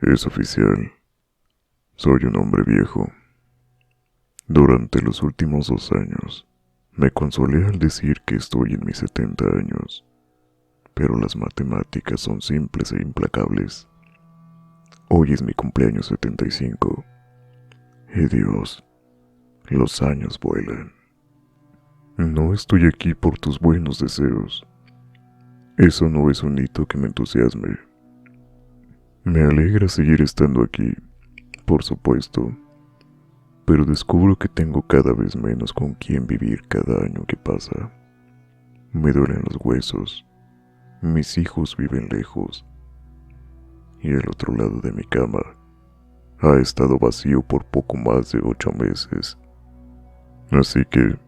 Es oficial, soy un hombre viejo. Durante los últimos 2 años, me consolé al decir que estoy en mis 70 años, pero las matemáticas son simples e implacables. Hoy es mi cumpleaños 75. Y Dios, los años vuelan. No estoy aquí por tus buenos deseos. Eso no es un hito que me entusiasme. Me alegra seguir estando aquí, por supuesto, pero descubro que tengo cada vez menos con quién vivir cada año que pasa. Me duelen los huesos, mis hijos viven lejos, y el otro lado de mi cama ha estado vacío por poco más de 8 meses. Así que,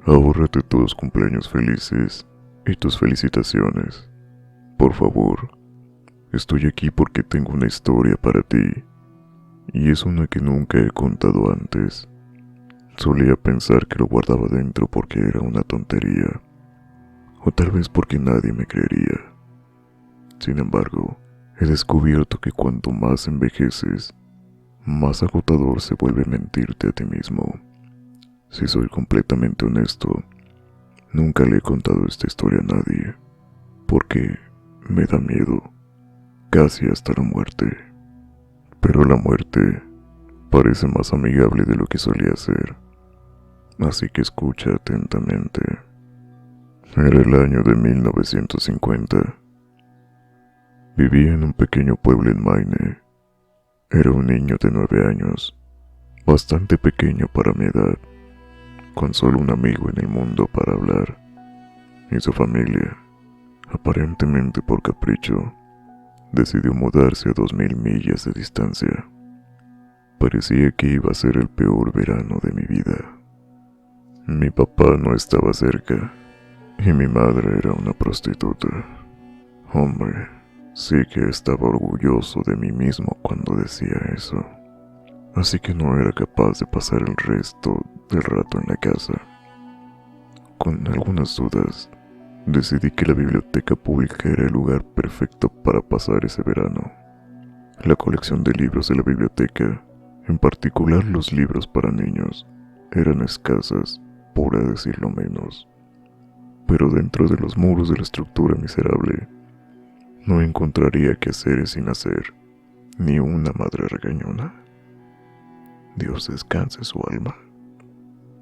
ahórrate tus cumpleaños felices y tus felicitaciones. Por favor, estoy aquí porque tengo una historia para ti, y es una que nunca he contado antes. Solía pensar que lo guardaba dentro porque era una tontería, o tal vez porque nadie me creería. Sin embargo, he descubierto que cuanto más envejeces, más agotador se vuelve mentirte a ti mismo. Si soy completamente honesto, nunca le he contado esta historia a nadie, porque me da miedo, casi hasta la muerte. Pero la muerte parece más amigable de lo que solía ser, así que escucha atentamente. Era el año de 1950. Vivía en un pequeño pueblo en Maine. Era un niño de 9 años, bastante pequeño para mi edad, con solo un amigo en el mundo para hablar, y su familia, aparentemente por capricho, decidió mudarse a 2000 millas de distancia. Parecía que iba a ser el peor verano de mi vida. Mi papá no estaba cerca, y mi madre era una prostituta. Hombre, sí que estaba orgulloso de mí mismo cuando decía eso. Así que no era capaz de pasar el resto del rato en la casa. Con algunas dudas, decidí que la biblioteca pública era el lugar perfecto para pasar ese verano. La colección de libros de la biblioteca, en particular los libros para niños, eran escasas, por decirlo menos. Pero dentro de los muros de la estructura miserable, no encontraría quehaceres sin hacer, ni una madre regañona. Dios descanse su alma.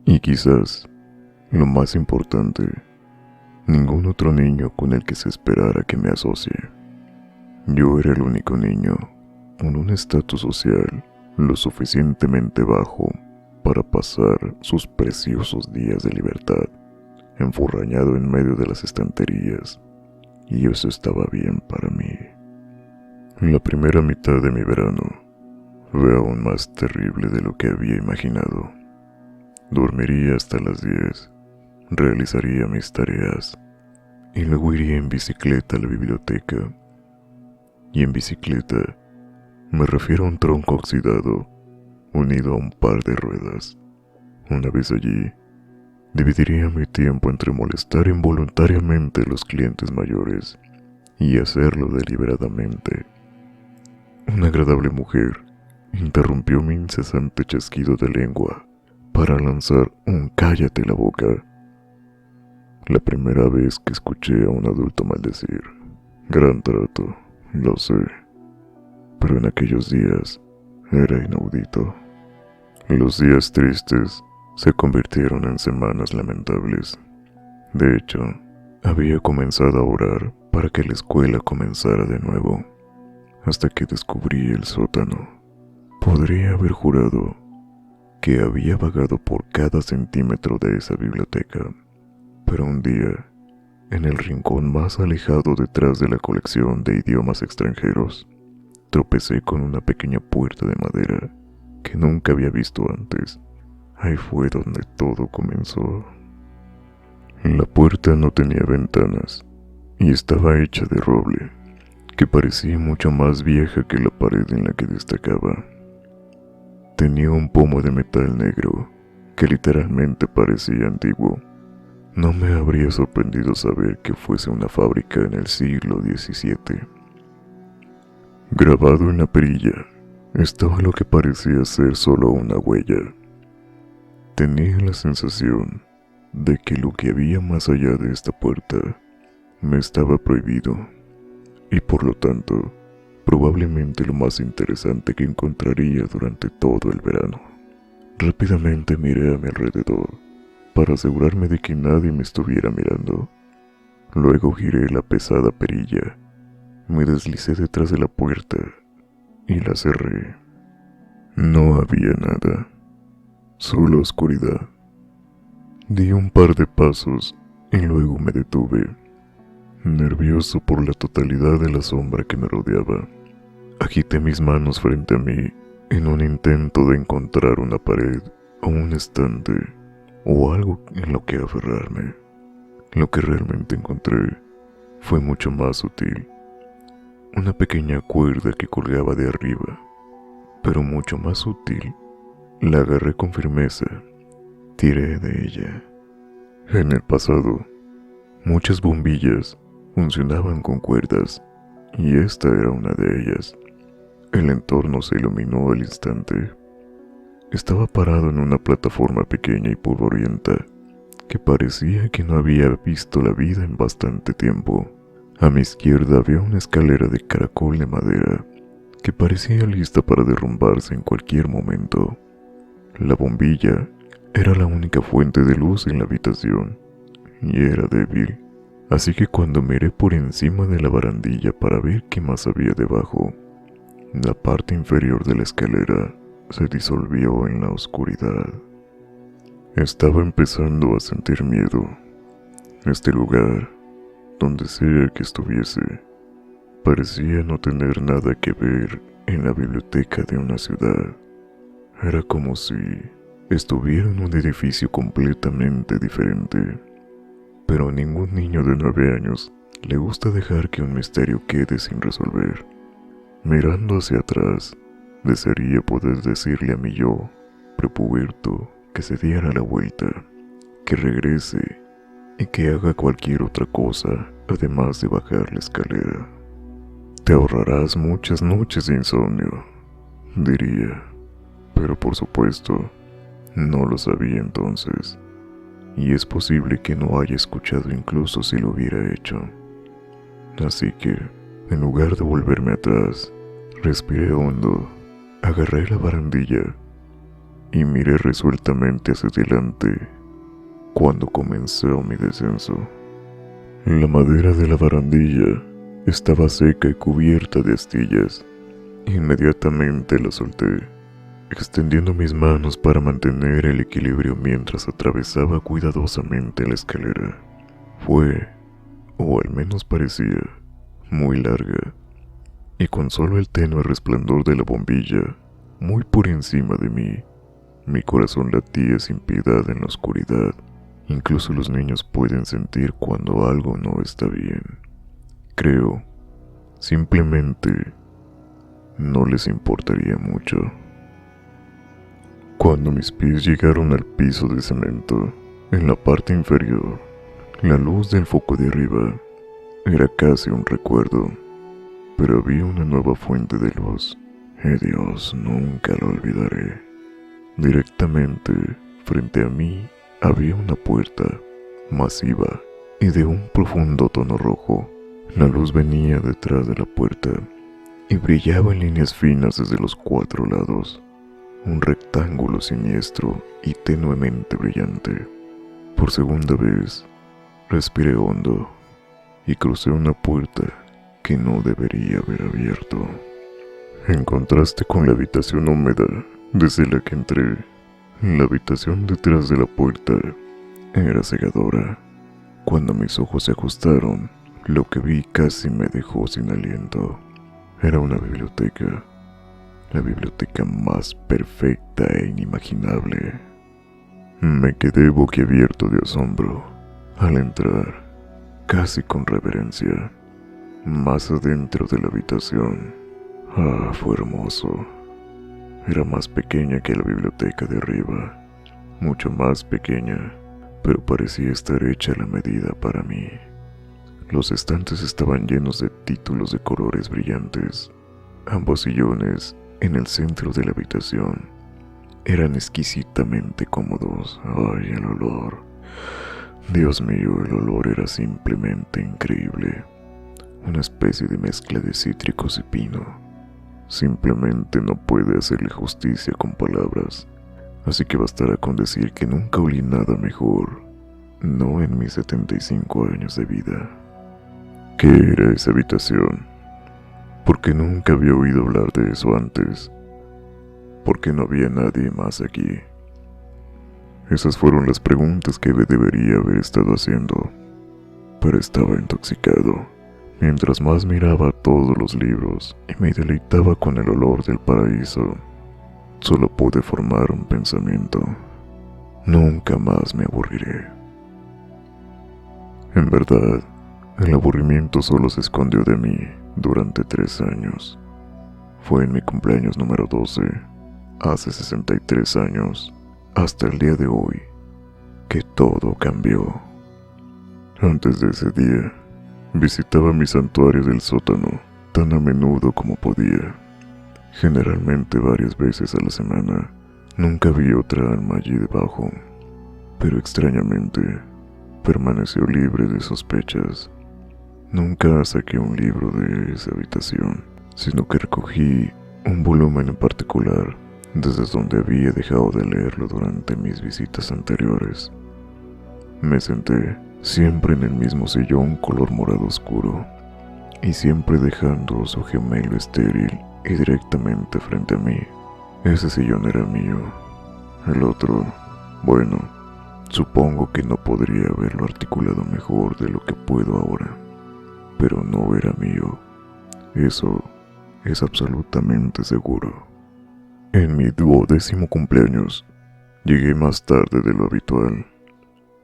Y quizás, lo más importante, ningún otro niño con el que se esperara que me asocie. Yo era el único niño con un estatus social lo suficientemente bajo para pasar sus preciosos días de libertad enfurrañado en medio de las estanterías, y eso estaba bien para mí. La primera mitad de mi verano fue aún más terrible de lo que había imaginado. Dormiría hasta las 10, realizaría mis tareas y luego iría en bicicleta a la biblioteca. Y en bicicleta me refiero a un tronco oxidado unido a un par de ruedas. Una vez allí, dividiría mi tiempo entre molestar involuntariamente a los clientes mayores y hacerlo deliberadamente. Una agradable mujer interrumpió mi incesante chasquido de lengua para lanzar un cállate la boca. La primera vez que escuché a un adulto maldecir. Gran trato, lo sé, pero en aquellos días era inaudito. Los días tristes se convirtieron en semanas lamentables. De hecho, había comenzado a orar para que la escuela comenzara de nuevo, hasta que descubrí el sótano. Podría haber jurado que había vagado por cada centímetro de esa biblioteca, pero un día, en el rincón más alejado detrás de la colección de idiomas extranjeros, tropecé con una pequeña puerta de madera que nunca había visto antes. Ahí fue donde todo comenzó. La puerta no tenía ventanas y estaba hecha de roble, que parecía mucho más vieja que la pared en la que destacaba. Tenía un pomo de metal negro que literalmente parecía antiguo. No me habría sorprendido saber que fuese una fábrica en el siglo XVII. Grabado en la perilla estaba lo que parecía ser solo una huella. Tenía la sensación de que lo que había más allá de esta puerta me estaba prohibido, y por lo tanto, probablemente lo más interesante que encontraría durante todo el verano. Rápidamente miré a mi alrededor para asegurarme de que nadie me estuviera mirando. Luego giré la pesada perilla, me deslicé detrás de la puerta y la cerré. No había nada, solo oscuridad. Di un par de pasos y luego me detuve, nervioso por la totalidad de la sombra que me rodeaba. Agité mis manos frente a mí en un intento de encontrar una pared o un estante o algo en lo que aferrarme. Lo que realmente encontré fue mucho más sutil. Una pequeña cuerda que colgaba de arriba, pero mucho más sutil. La agarré con firmeza. Tiré de ella. En el pasado, muchas bombillas funcionaban con cuerdas, y esta era una de ellas. El entorno se iluminó al instante. Estaba parado en una plataforma pequeña y polvorienta, que parecía que no había visto la vida en bastante tiempo. A mi izquierda había una escalera de caracol de madera, que parecía lista para derrumbarse en cualquier momento. La bombilla era la única fuente de luz en la habitación, y era débil, así que cuando miré por encima de la barandilla para ver qué más había debajo, la parte inferior de la escalera se disolvió en la oscuridad. Estaba empezando a sentir miedo. Este lugar, donde sea que estuviese, parecía no tener nada que ver en la biblioteca de una ciudad. Era como si estuviera en un edificio completamente diferente. Pero a ningún niño de 9 años le gusta dejar que un misterio quede sin resolver. Mirando hacia atrás, desearía poder decirle a mi yo prepuberto que se diera la vuelta, que regrese y que haga cualquier otra cosa además de bajar la escalera. Te ahorrarás muchas noches de insomnio, diría, pero por supuesto, no lo sabía entonces, y es posible que no haya escuchado incluso si lo hubiera hecho. Así que, en lugar de volverme atrás, respiré hondo, agarré la barandilla y miré resueltamente hacia adelante cuando comenzó mi descenso. La madera de la barandilla estaba seca y cubierta de astillas. Inmediatamente la solté, extendiendo mis manos para mantener el equilibrio mientras atravesaba cuidadosamente la escalera. Fue, o al menos parecía, muy larga, y con solo el tenue resplandor de la bombilla muy por encima de mí, mi corazón latía sin piedad en la oscuridad. Incluso los niños pueden sentir cuando algo no está bien. Creo, simplemente, no les importaría mucho. Cuando mis pies llegaron al piso de cemento, en la parte inferior, la luz del foco de arriba era casi un recuerdo, pero había una nueva fuente de luz. Dios, nunca lo olvidaré. Directamente frente a mí había una puerta masiva y de un profundo tono rojo. La luz venía detrás de la puerta y brillaba en líneas finas desde los 4 lados. Un rectángulo siniestro y tenuemente brillante. Por segunda vez, respiré hondo y crucé una puerta que no debería haber abierto. En contraste con la habitación húmeda desde la que entré, la habitación detrás de la puerta era cegadora. Cuando mis ojos se ajustaron, lo que vi casi me dejó sin aliento. Era una biblioteca, la biblioteca más perfecta e inimaginable. Me quedé boquiabierto de asombro al entrar, casi con reverencia. Más adentro de la habitación, fue hermoso. Era más pequeña que la biblioteca de arriba, mucho más pequeña, pero parecía estar hecha a la medida para mí. Los estantes estaban llenos de títulos de colores brillantes, Ambos sillones, en el centro de la habitación, eran exquisitamente cómodos. ¡Ay, el olor! Dios mío, el olor era simplemente increíble. Una especie de mezcla de cítricos y pino. Simplemente no puede hacerle justicia con palabras, así que bastará con decir que nunca olí nada mejor, no en mis 75 años de vida. ¿Qué era esa habitación? ¿Por qué nunca había oído hablar de eso antes? ¿Por qué no había nadie más aquí? Esas fueron las preguntas que debería haber estado haciendo, pero estaba intoxicado. Mientras más miraba todos los libros y me deleitaba con el olor del paraíso, solo pude formar un pensamiento: nunca más me aburriré. En verdad, el aburrimiento solo se escondió de mí durante 3 años. Fue en mi cumpleaños número 12, hace 63 años, hasta el día de hoy, que todo cambió. Antes de ese día, visitaba mi santuario del sótano tan a menudo como podía, generalmente varias veces a la semana. Nunca vi otra alma allí debajo, pero extrañamente permaneció libre de sospechas. Nunca saqué un libro de esa habitación, sino que recogí un volumen en particular desde donde había dejado de leerlo durante mis visitas anteriores. Me senté, siempre en el mismo sillón color morado oscuro, y siempre dejando su gemelo estéril y directamente frente a mí. Ese sillón era mío. El otro, bueno, supongo que no podría haberlo articulado mejor de lo que puedo ahora, pero no era mío. Eso es absolutamente seguro. En mi 12º cumpleaños, llegué más tarde de lo habitual.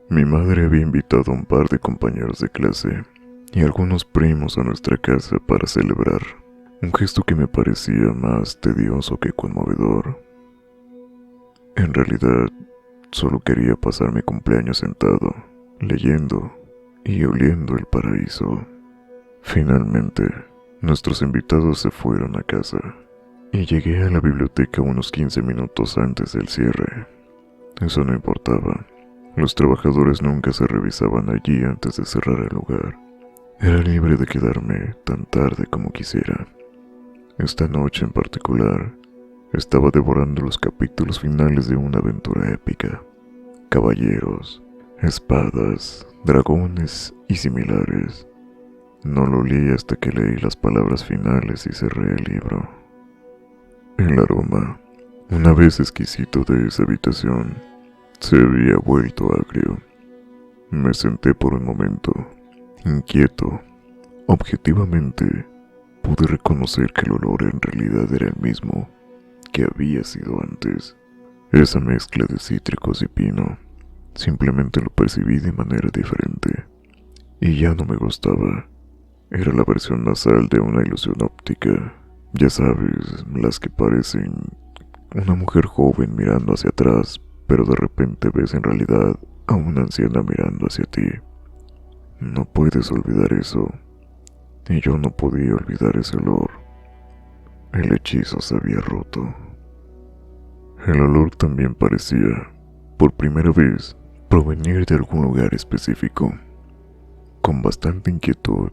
Mi madre había invitado a un par de compañeros de clase y algunos primos a nuestra casa para celebrar, un gesto que me parecía más tedioso que conmovedor. En realidad, solo quería pasar mi cumpleaños sentado, leyendo y oliendo el paraíso. Finalmente, nuestros invitados se fueron a casa y llegué a la biblioteca unos 15 minutos antes del cierre. Eso no importaba. Los trabajadores nunca se revisaban allí antes de cerrar el lugar. Era libre de quedarme tan tarde como quisiera. Esta noche en particular, estaba devorando los capítulos finales de una aventura épica. Caballeros, espadas, dragones y similares. No lo leí hasta que leí las palabras finales y cerré el libro. El aroma, una vez exquisito de esa habitación, se había vuelto agrio. Me senté por un momento, inquieto. Objetivamente, pude reconocer que el olor en realidad era el mismo que había sido antes. Esa mezcla de cítricos y pino, simplemente lo percibí de manera diferente, y ya no me gustaba. Era la versión nasal de una ilusión óptica. Ya sabes, las que parecen una mujer joven mirando hacia atrás, pero de repente ves en realidad a una anciana mirando hacia ti. No puedes olvidar eso, y yo no podía olvidar ese olor. El hechizo se había roto. El olor también parecía, por primera vez, provenir de algún lugar específico. Con bastante inquietud,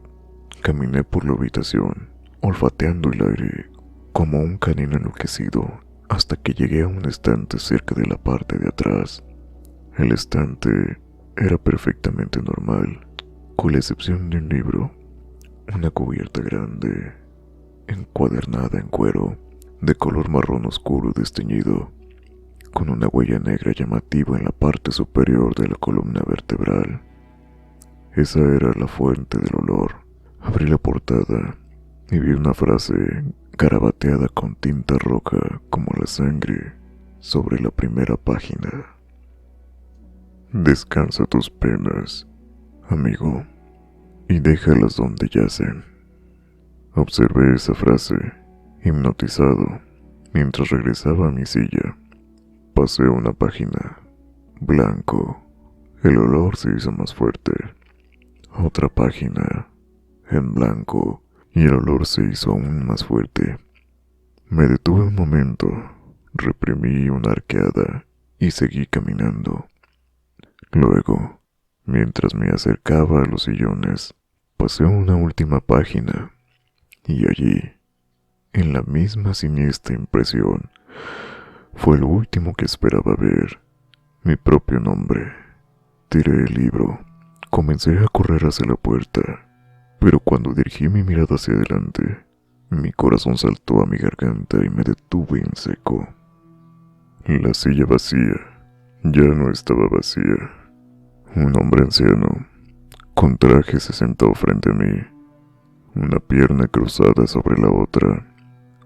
caminé por la habitación, olfateando el aire como un canino enloquecido, hasta que llegué a un estante cerca de la parte de atrás. El estante era perfectamente normal, con la excepción de un libro, una cubierta grande, encuadernada en cuero, de color marrón oscuro desteñido, con una huella negra llamativa en la parte superior de la columna vertebral. Esa era la fuente del olor. Abrí la portada y vi una frase garabateada con tinta roja como la sangre sobre la primera página. Descansa tus penas, amigo, y déjalas donde yacen. Observé esa frase, hipnotizado, mientras regresaba a mi silla. Pasé una página, blanco. El olor se hizo más fuerte. Otra página, en blanco, y el olor se hizo aún más fuerte. Me detuve un momento, reprimí una arqueada y seguí caminando. Luego, mientras me acercaba a los sillones, pasé una última página y allí, en la misma siniestra impresión, fue lo último que esperaba ver, mi propio nombre. Tiré el libro, comencé a correr hacia la puerta, pero cuando dirigí mi mirada hacia adelante, mi corazón saltó a mi garganta y me detuve en seco. La silla vacía ya no estaba vacía. Un hombre anciano, con traje, se sentó frente a mí, una pierna cruzada sobre la otra,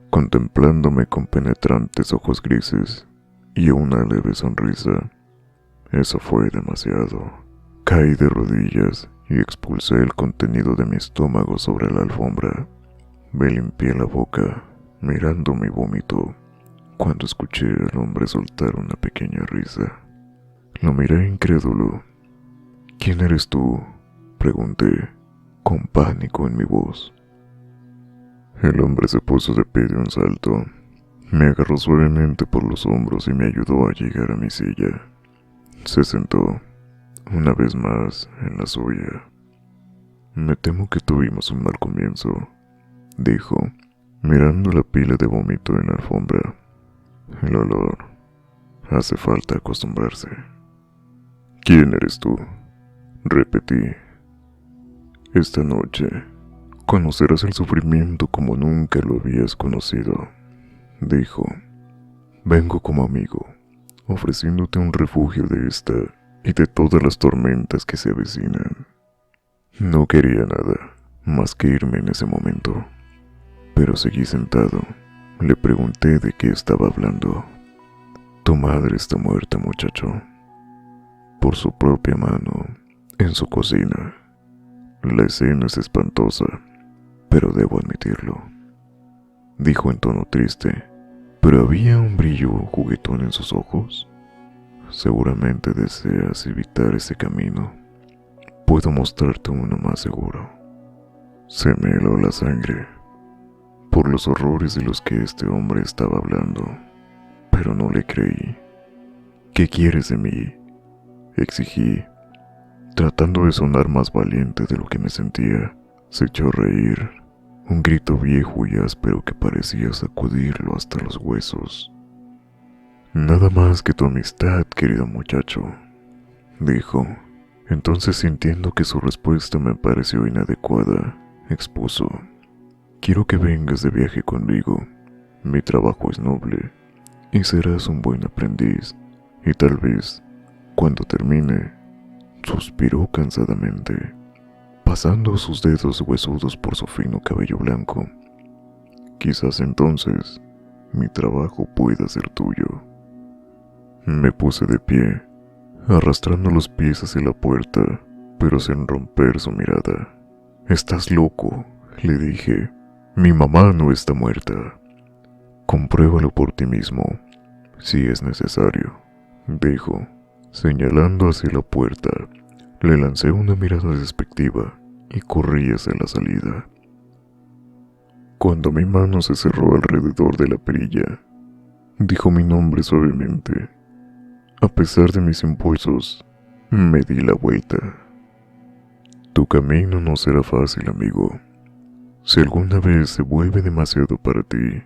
contemplándome con penetrantes ojos grises y una leve sonrisa. Eso fue demasiado. Caí de rodillas y expulsé el contenido de mi estómago sobre la alfombra. Me limpié la boca, mirando mi vómito, cuando escuché al hombre soltar una pequeña risa. Lo miré incrédulo. ¿Quién eres tú?, pregunté, con pánico en mi voz. El hombre se puso de pie de un salto, me agarró suavemente por los hombros y me ayudó a llegar a mi silla. Se sentó, una vez más, en la suya. Me temo que tuvimos un mal comienzo, dijo, mirando la pila de vómito en la alfombra. El olor. Hace falta acostumbrarse. ¿Quién eres tú?, repetí. Esta noche conocerás el sufrimiento como nunca lo habías conocido, dijo. Vengo como amigo, ofreciéndote un refugio de esta y de todas las tormentas que se avecinan. No quería nada más que irme en ese momento, pero seguí sentado. Le pregunté de qué estaba hablando. Tu madre está muerta, muchacho. Por su propia mano, en su cocina. La escena es espantosa, pero debo admitirlo, dijo en tono triste. Pero había un brillo juguetón en sus ojos. Seguramente deseas evitar ese camino. Puedo mostrarte uno más seguro. Se me heló la sangre por los horrores de los que este hombre estaba hablando, pero no le creí. ¿Qué quieres de mí?, exigí, tratando de sonar más valiente de lo que me sentía. Se echó a reír, un grito viejo y áspero que parecía sacudirlo hasta los huesos. Nada más que tu amistad, querido muchacho, dijo. Entonces, sintiendo que su respuesta me pareció inadecuada, expuso. Quiero que vengas de viaje conmigo. Mi trabajo es noble y serás un buen aprendiz. Y tal vez, cuando termine, suspiró cansadamente, pasando sus dedos huesudos por su fino cabello blanco. Quizás entonces mi trabajo pueda ser tuyo. Me puse de pie, arrastrando los pies hacia la puerta, pero sin romper su mirada. Estás loco, le dije. Mi mamá no está muerta. Compruébalo por ti mismo, si es necesario, dijo, señalando hacia la puerta. Le lancé una mirada despectiva y corrí hacia la salida. Cuando mi mano se cerró alrededor de la perilla, dijo mi nombre suavemente. A pesar de mis impulsos, me di la vuelta. Tu camino no será fácil, amigo. Si alguna vez se vuelve demasiado para ti,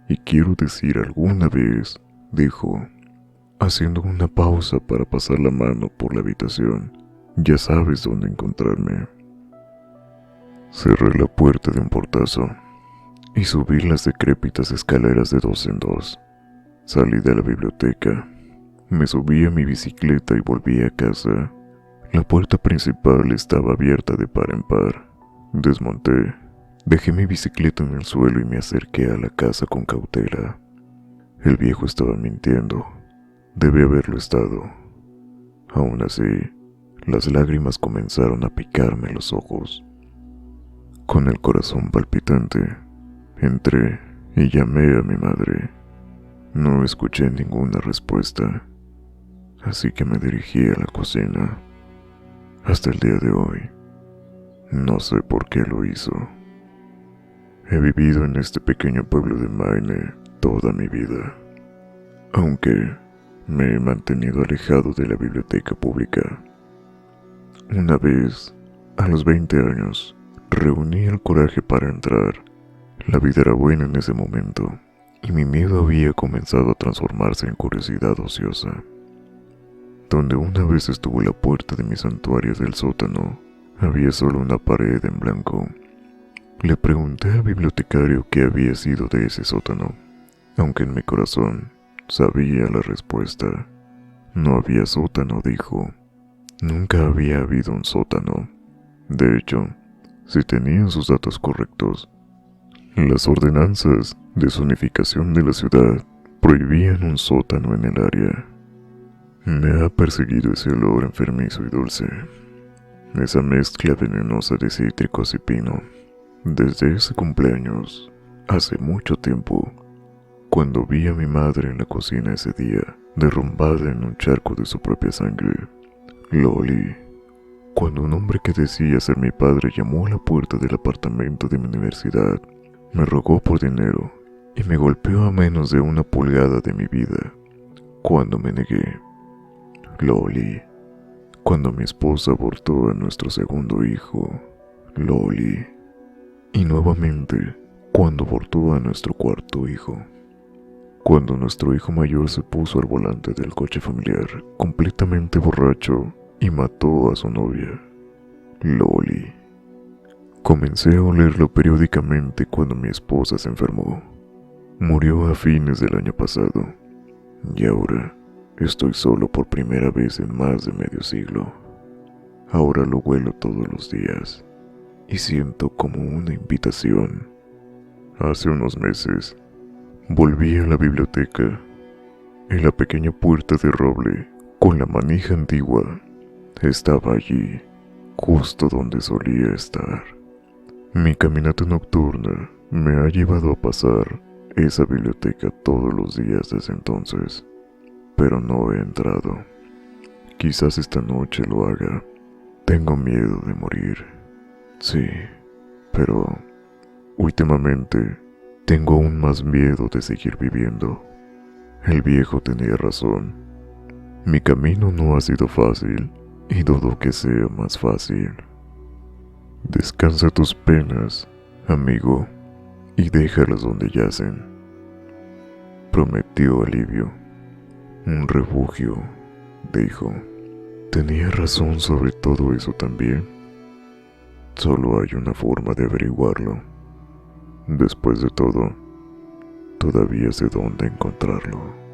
y quiero decir alguna vez, dijo, haciendo una pausa para pasar la mano por la habitación, ya sabes dónde encontrarme. Cerré la puerta de un portazo y subí las decrépitas escaleras de 2 en 2. Salí de la biblioteca, me subí a mi bicicleta y volví a casa. La puerta principal estaba abierta de par en par. Desmonté, dejé mi bicicleta en el suelo y me acerqué a la casa con cautela. El viejo estaba mintiendo. Debe haberlo estado. Aún así, las lágrimas comenzaron a picarme los ojos. Con el corazón palpitante, entré y llamé a mi madre. No escuché ninguna respuesta, así que me dirigí a la cocina. Hasta el día de hoy, no sé por qué lo hizo. He vivido en este pequeño pueblo de Maine toda mi vida, aunque me he mantenido alejado de la biblioteca pública. Una vez, a los 20 años, reuní el coraje para entrar. La vida era buena en ese momento, y mi miedo había comenzado a transformarse en curiosidad ociosa. Donde una vez estuvo la puerta de mi santuario del sótano, había solo una pared en blanco. Le pregunté al bibliotecario qué había sido de ese sótano, aunque en mi corazón sabía la respuesta. No había sótano, dijo. Nunca había habido un sótano. De hecho, si tenían sus datos correctos, las ordenanzas de zonificación de la ciudad prohibían un sótano en el área. Me ha perseguido ese olor enfermizo y dulce, esa mezcla venenosa de cítricos y pino, desde ese cumpleaños, hace mucho tiempo, cuando vi a mi madre en la cocina ese día, derrumbada en un charco de su propia sangre. Lo olí, cuando un hombre que decía ser mi padre llamó a la puerta del apartamento de mi universidad, me rogó por dinero y me golpeó a menos de 1 pulgada de mi vida. Cuando me negué, lo olí. Cuando mi esposa abortó a nuestro segundo hijo, lo olí. Y nuevamente, cuando abortó a nuestro cuarto hijo. Cuando nuestro hijo mayor se puso al volante del coche familiar, completamente borracho, y mató a su novia, lo olí. Comencé a olerlo periódicamente cuando mi esposa se enfermó. Murió a fines del año pasado. Y ahora estoy solo por primera vez en más de medio siglo. Ahora lo huelo todos los días y siento como una invitación. Hace unos meses volví a la biblioteca. En la pequeña puerta de roble con la manija antigua estaba allí, justo donde solía estar. Mi caminata nocturna me ha llevado a pasar esa biblioteca todos los días desde entonces, pero no he entrado. Quizás esta noche lo haga. Tengo miedo de morir. Sí, pero últimamente tengo aún más miedo de seguir viviendo. El viejo tenía razón. Mi camino no ha sido fácil y dudo que sea más fácil. Descansa tus penas, amigo, y déjalas donde yacen. Prometió alivio. Un refugio, dijo. Tenía razón sobre todo eso también. Solo hay una forma de averiguarlo. Después de todo, todavía sé dónde encontrarlo.